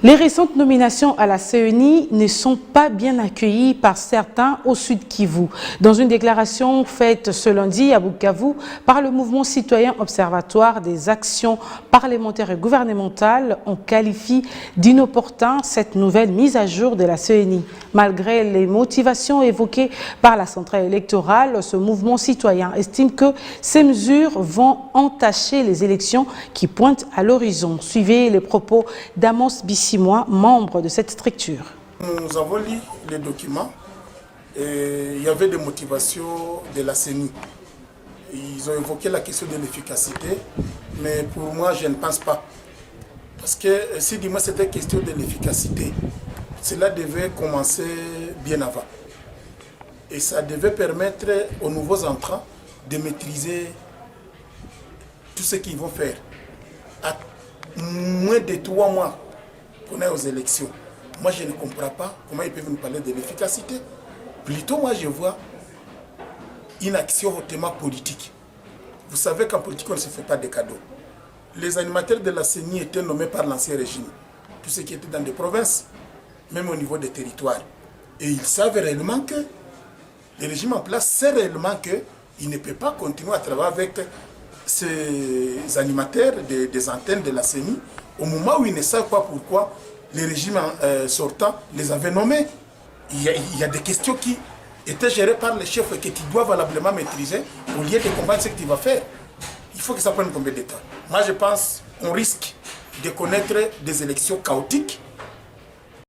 Les récentes nominations à la CENI ne sont pas bien accueillies par certains au Sud Kivu. Dans une déclaration faite ce lundi à Bukavu par le mouvement citoyen observatoire des actions parlementaires et gouvernementales, on qualifie d'inopportun cette nouvelle mise à jour de la CENI. Malgré les motivations évoquées par la centrale électorale, ce mouvement citoyen estime que ces mesures vont entacher les élections qui pointent à l'horizon. Suivez les propos d'Amos Bissimo, membre de cette structure. Nous avons lu les documents et il y avait des motivations de la CENI. Ils ont évoqué la question de l'efficacité, mais pour moi, je ne pense pas. Parce que si dis-moi c'était question de l'efficacité, cela devait commencer bien avant. Et ça devait permettre aux nouveaux entrants de maîtriser tout ce qu'ils vont faire. À moins de 3 mois qu'on est aux élections. Moi, je ne comprends pas comment ils peuvent nous parler de l'efficacité. Plutôt, moi, je vois une action hautement politique. Vous savez qu'en politique, on ne se fait pas de cadeaux. Les animateurs de la CENI étaient nommés par l'ancien régime. Tous ceux qui étaient dans des provinces, même au niveau des territoires. Et ils savent réellement que le régime en place sait réellement qu'il ne peut pas continuer à travailler avec ces animateurs des antennes de la CENI au moment où ils ne savent pas pourquoi les régimes sortants les avaient nommés. Il y a des questions qui étaient gérées par les chefs et que tu dois valablement maîtriser au lieu de comprendre ce que tu vas faire. Il faut que ça prenne combien de temps? Moi, je pense qu'on risque de connaître des élections chaotiques